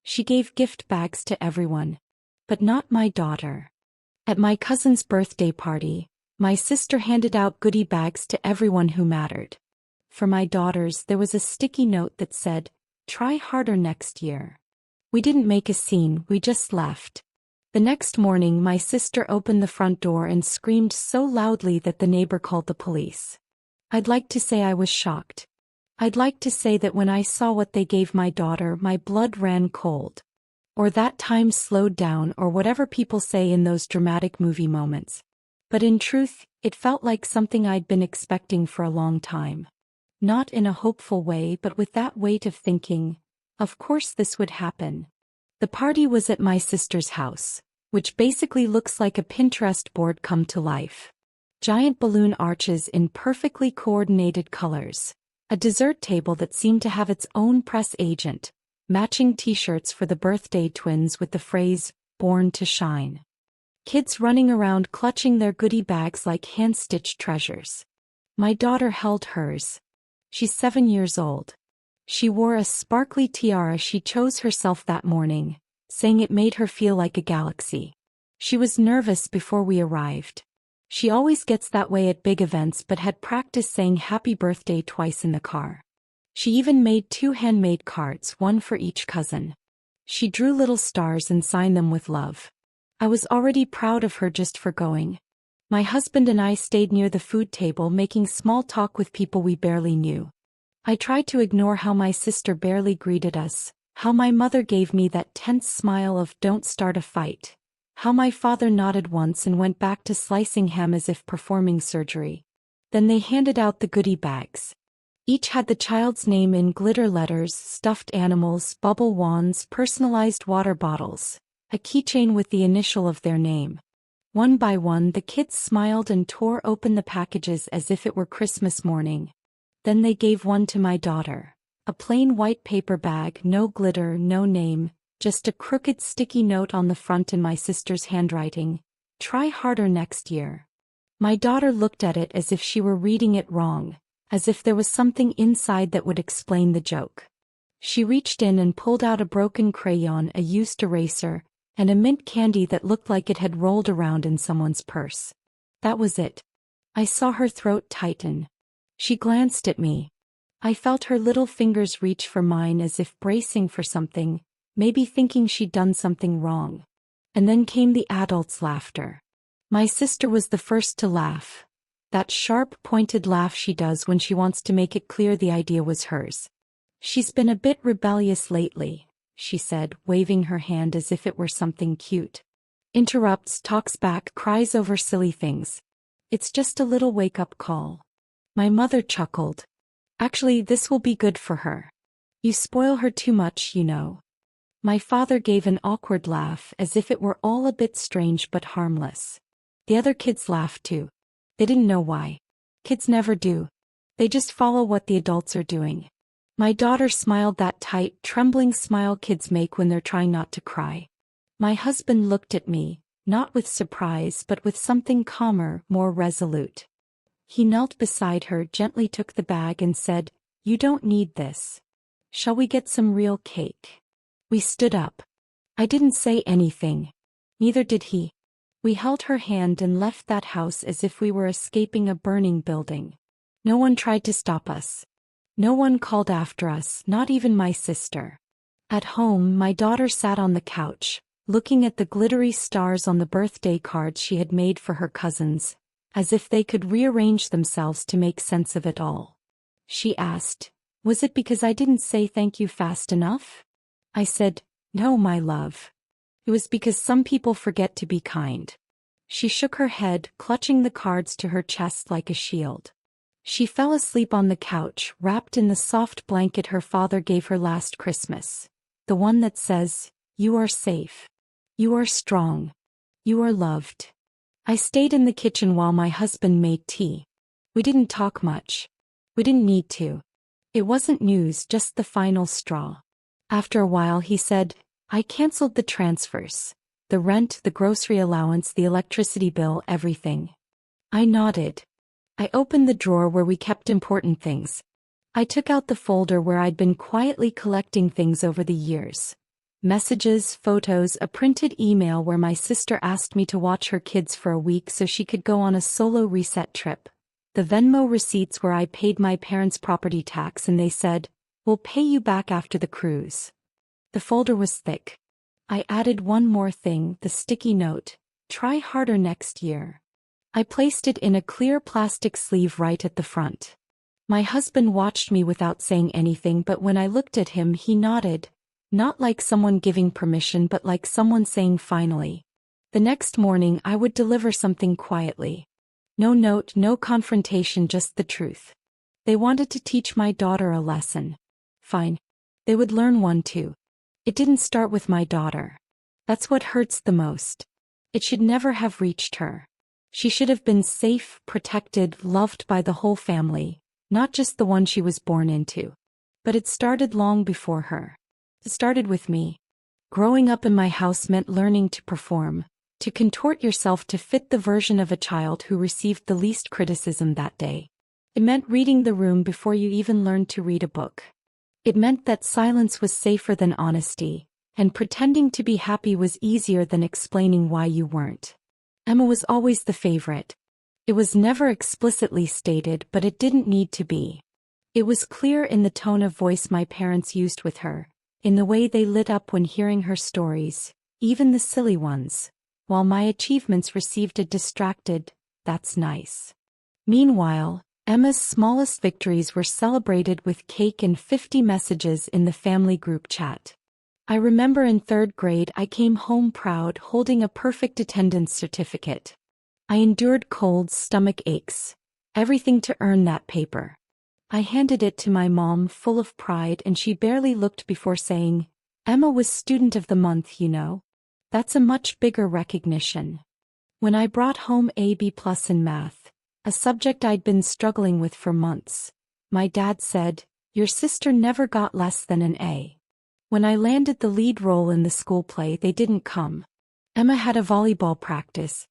She gave gift bags to everyone. But not my daughter. At my cousin's birthday party, my sister handed out goodie bags to everyone who mattered. For my daughters, there was a sticky note that said, "Try harder next year." We didn't make a scene, we just left. The next morning, my sister opened the front door and screamed so loudly that the neighbor called the police. I'd like to say I was shocked. I'd like to say that when I saw what they gave my daughter, my blood ran cold. Or that time slowed down, or whatever people say in those dramatic movie moments. But in truth, it felt like something I'd been expecting for a long time. Not in a hopeful way, but with that weight of thinking, of course this would happen. The party was at my sister's house, which basically looks like a Pinterest board come to life. Giant balloon arches in perfectly coordinated colors. A dessert table that seemed to have its own press agent. Matching t-shirts for the birthday twins with the phrase, "Born to Shine." Kids running around clutching their goodie bags like hand-stitched treasures. My daughter held hers. She's 7 years old. She wore a sparkly tiara she chose herself that morning, saying it made her feel like a galaxy. She was nervous before we arrived. She always gets that way at big events but had practiced saying happy birthday twice in the car. She even made 2 handmade cards, one for each cousin. She drew little stars and signed them with love. I was already proud of her just for going. My husband and I stayed near the food table making small talk with people we barely knew. I tried to ignore how my sister barely greeted us, how my mother gave me that tense smile of "don't start a fight," how my father nodded once and went back to slicing ham as if performing surgery. Then they handed out the goodie bags. Each had the child's name in glitter letters, stuffed animals, bubble wands, personalized water bottles, a keychain with the initial of their name. One by one, the kids smiled and tore open the packages as if it were Christmas morning. Then they gave one to my daughter. A plain white paper bag, no glitter, no name, just a crooked sticky note on the front in my sister's handwriting. "Try harder next year." My daughter looked at it as if she were reading it wrong, as if there was something inside that would explain the joke. She reached in and pulled out a broken crayon, a used eraser, and a mint candy that looked like it had rolled around in someone's purse. That was it. I saw her throat tighten. She glanced at me. I felt her little fingers reach for mine as if bracing for something, maybe thinking she'd done something wrong. And then came the adults' laughter. My sister was the first to laugh. That sharp, pointed laugh she does when she wants to make it clear the idea was hers. "She's been a bit rebellious lately," she said, waving her hand as if it were something cute. Interrupts, talks back, cries over silly things. It's just a little wake-up call. My mother chuckled. "Actually, this will be good for her. You spoil her too much, you know." My father gave an awkward laugh as if it were all a bit strange but harmless. The other kids laughed too. They didn't know why. Kids never do. They just follow what the adults are doing. My daughter smiled, that tight, trembling smile kids make when they're trying not to cry. My husband looked at me, not with surprise but with something calmer, more resolute. He knelt beside her, gently took the bag and said, "You don't need this. Shall we get some real cake?" We stood up. I didn't say anything. Neither did he. We held her hand and left that house as if we were escaping a burning building. No one tried to stop us. No one called after us, not even my sister. At home, my daughter sat on the couch, looking at the glittery stars on the birthday cards she had made for her cousins, as if they could rearrange themselves to make sense of it all. She asked, "Was it because I didn't say thank you fast enough?" I said, "No, my love. It was because some people forget to be kind." She shook her head, clutching the cards to her chest like a shield. She fell asleep on the couch, wrapped in the soft blanket her father gave her last Christmas. The one that says, "You are safe. You are strong. You are loved." I stayed in the kitchen while my husband made tea. We didn't talk much. We didn't need to. It wasn't news, just the final straw. After a while he said, "I canceled the transfers. The rent, the grocery allowance, the electricity bill, everything." I nodded. I opened the drawer where we kept important things. I took out the folder where I'd been quietly collecting things over the years. Messages, photos, a printed email where my sister asked me to watch her kids for a week so she could go on a solo reset trip. The Venmo receipts where I paid my parents' property tax and they said, "We'll pay you back after the cruise." The folder was thick. I added one more thing, the sticky note, "Try harder next year." I placed it in a clear plastic sleeve right at the front. My husband watched me without saying anything, but when I looked at him he nodded. Not like someone giving permission but like someone saying finally. The next morning I would deliver something quietly. No note, no confrontation, just the truth. They wanted to teach my daughter a lesson. Fine. They would learn one too. It didn't start with my daughter. That's what hurts the most. It should never have reached her. She should have been safe, protected, loved by the whole family, not just the one she was born into. But it started long before her. It started with me. Growing up in my house meant learning to perform, to contort yourself to fit the version of a child who received the least criticism that day. It meant reading the room before you even learned to read a book. It meant that silence was safer than honesty, and pretending to be happy was easier than explaining why you weren't. Emma was always the favorite. It was never explicitly stated, but it didn't need to be. It was clear in the tone of voice my parents used with her, in the way they lit up when hearing her stories, even the silly ones, while my achievements received a distracted, "That's nice." Meanwhile, Emma's smallest victories were celebrated with cake and 50 messages in the family group chat. I remember in 3rd grade I came home proud holding a perfect attendance certificate. I endured colds, stomach aches, everything to earn that paper. I handed it to my mom full of pride and she barely looked before saying, "Emma was Student of the Month, you know. That's a much bigger recognition." When I brought home a B+ in math, a subject I'd been struggling with for months, my dad said, "Your sister never got less than an A." When I landed the lead role in the school play, they didn't come. Emma had a volleyball practice.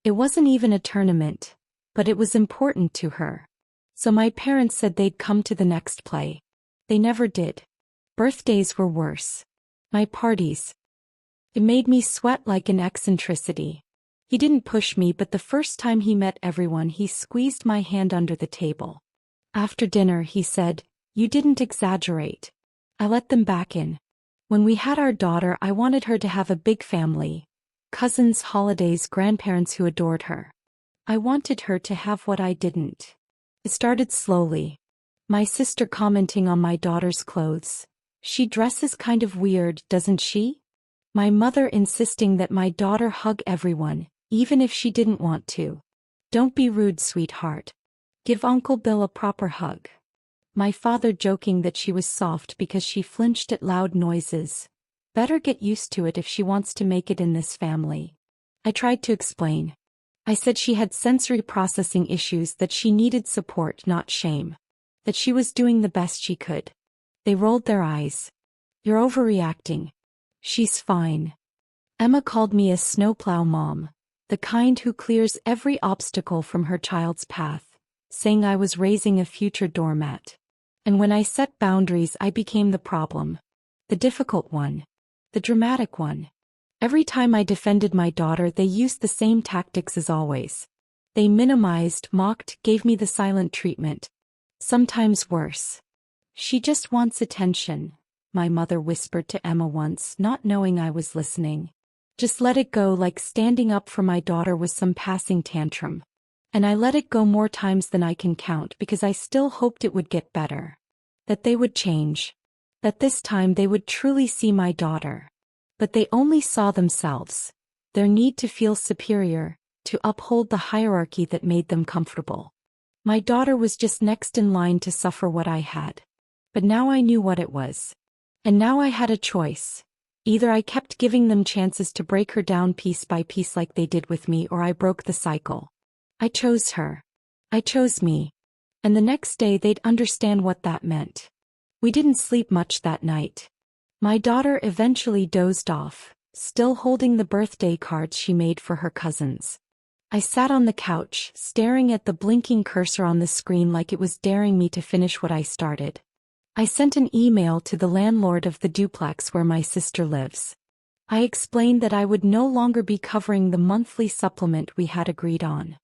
It wasn't even a tournament, but it was important to her. So my parents said they'd come to the next play. They never did. Birthdays were worse. My parties. It made me sweat like an eccentricity. He didn't push me, but the first time he met everyone he squeezed my hand under the table. After dinner he said, "You didn't exaggerate." I let them back in. When we had our daughter I wanted her to have a big family. Cousins, holidays, grandparents who adored her. I wanted her to have what I didn't. It started slowly. My sister commenting on my daughter's clothes. "She dresses kind of weird, doesn't she?" My mother insisting that my daughter hug everyone, even if she didn't want to. "Don't be rude, sweetheart. Give Uncle Bill a proper hug." My father joking that she was soft because she flinched at loud noises. Better get used to it if she wants to make it in this family. I tried to explain. I said she had sensory processing issues, that she needed support, not shame. That she was doing the best she could. They rolled their eyes. "You're overreacting. She's fine." Emma called me a snowplow mom, the kind who clears every obstacle from her child's path, saying I was raising a future doormat. And when I set boundaries I became the problem. The difficult one. The dramatic one. Every time I defended my daughter they used the same tactics as always. They minimized, mocked, gave me the silent treatment. Sometimes worse. "She just wants attention," my mother whispered to Emma once, not knowing I was listening. Just let it go, like standing up for my daughter was some passing tantrum. And I let it go more times than I can count because I still hoped it would get better. That they would change. That this time they would truly see my daughter. But they only saw themselves, their need to feel superior, to uphold the hierarchy that made them comfortable. My daughter was just next in line to suffer what I had. But now I knew what it was. And now I had a choice. Either I kept giving them chances to break her down piece by piece like they did with me, or I broke the cycle. I chose her. I chose me. And the next day they'd understand what that meant. We didn't sleep much that night. My daughter eventually dozed off, still holding the birthday cards she made for her cousins. I sat on the couch, staring at the blinking cursor on the screen like it was daring me to finish what I started. I sent an email to the landlord of the duplex where my sister lives. I explained that I would no longer be covering the monthly supplement we had agreed on.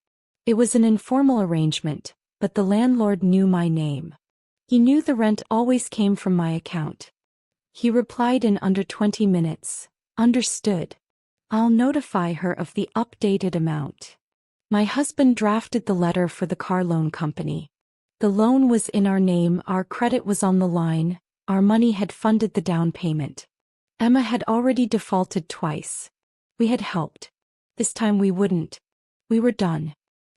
It was an informal arrangement, but the landlord knew my name. He knew the rent always came from my account. He replied in under 20 minutes, "Understood. I'll notify her of the updated amount." My husband drafted the letter for the car loan company. The loan was in our name, our credit was on the line, our money had funded the down payment. Emma had already defaulted twice. We had helped. This time we wouldn't. We were done.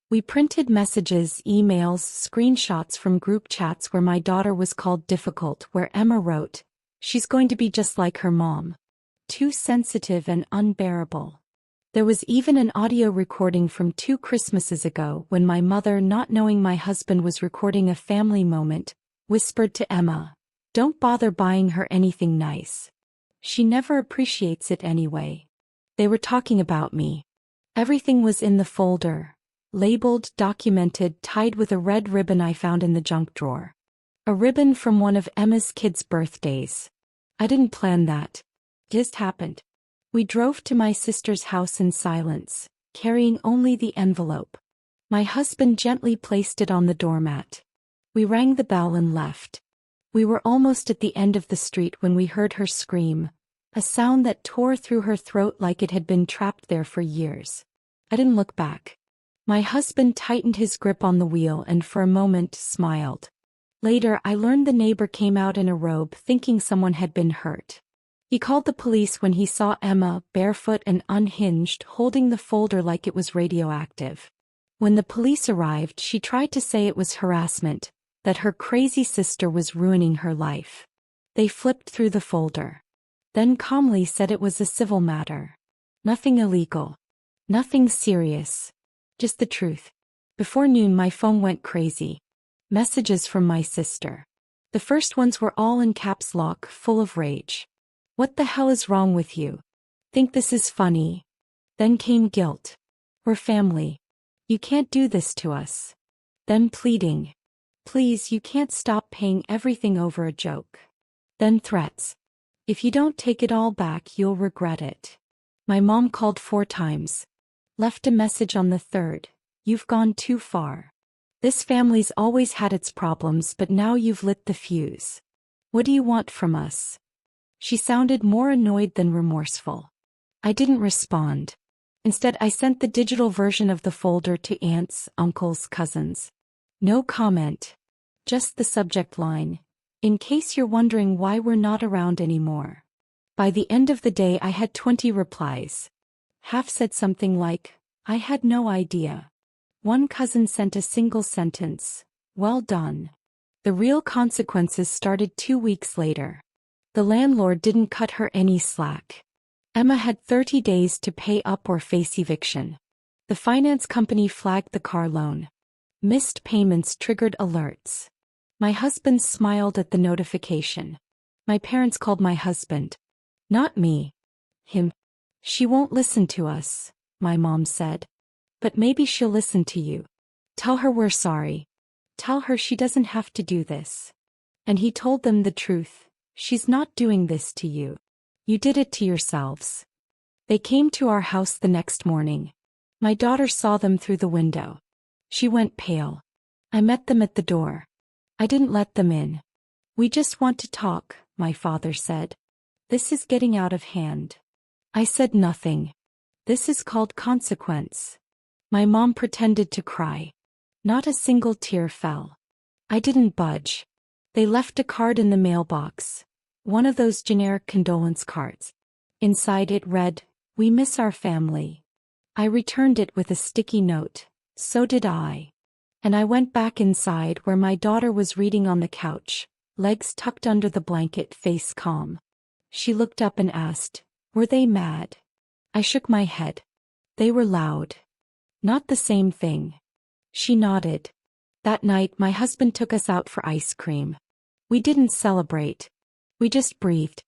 We printed messages, emails, screenshots from group chats where my daughter was called difficult, where Emma wrote, "She's going to be just like her mom. Too sensitive and unbearable." There was even an audio recording from 2 Christmases ago when my mother, not knowing my husband was recording a family moment, whispered to Emma, "Don't bother buying her anything nice. She never appreciates it anyway." They were talking about me. Everything was in the folder, labeled, documented, tied with a red ribbon I found in the junk drawer. A ribbon from one of Emma's kids' birthdays. I didn't plan that. It just happened. We drove to my sister's house in silence, carrying only the envelope. My husband gently placed it on the doormat. We rang the bell and left. We were almost at the end of the street when we heard her scream, a sound that tore through her throat like it had been trapped there for years. I didn't look back. My husband tightened his grip on the wheel and for a moment smiled. Later I learned the neighbor came out in a robe thinking someone had been hurt. He called the police when he saw Emma, barefoot and unhinged, holding the folder like it was radioactive. When the police arrived, she tried to say it was harassment, that her crazy sister was ruining her life. They flipped through the folder. Then calmly said it was a civil matter. Nothing illegal. Nothing serious. Just the truth. Before noon my phone went crazy. Messages from my sister. The first ones were all in caps lock, full of rage. "What the hell is wrong with you? Think this is funny?" Then came guilt. "We're family. You can't do this to us." Then pleading. "Please, you can't stop paying everything over a joke." Then threats. "If you don't take it all back, you'll regret it." My mom called 4 times. Left a message on the 3rd. "You've gone too far. This family's always had its problems, but now you've lit the fuse. What do you want from us?" She sounded more annoyed than remorseful. I didn't respond. Instead, I sent the digital version of the folder to aunts, uncles, cousins. No comment. Just the subject line, "In case you're wondering why we're not around anymore." By the end of the day I had 20 replies. Half said something like, "I had no idea." One cousin sent a single sentence, "Well done." The real consequences started 2 weeks later. The landlord didn't cut her any slack. Emma had 30 days to pay up or face eviction. The finance company flagged the car loan. Missed payments triggered alerts. My husband smiled at the notification. My parents called my husband. Not me. Him. "She won't listen to us," my mom said. "But maybe she'll listen to you. Tell her we're sorry. Tell her she doesn't have to do this." And he told them the truth. "She's not doing this to you. You did it to yourselves." They came to our house the next morning. My daughter saw them through the window. She went pale. I met them at the door. I didn't let them in. "We just want to talk," my father said. "This is getting out of hand." I said nothing. "This is called consequence." My mom pretended to cry. Not a single tear fell. I didn't budge. They left a card in the mailbox. One of those generic condolence cards. Inside it read, "We miss our family." I returned it with a sticky note. So did I. And I went back inside where my daughter was reading on the couch, legs tucked under the blanket, face calm. She looked up and asked, "Were they mad?" I shook my head. "They were loud." "Not the same thing." She nodded. That night my husband took us out for ice cream. We didn't celebrate. We just breathed.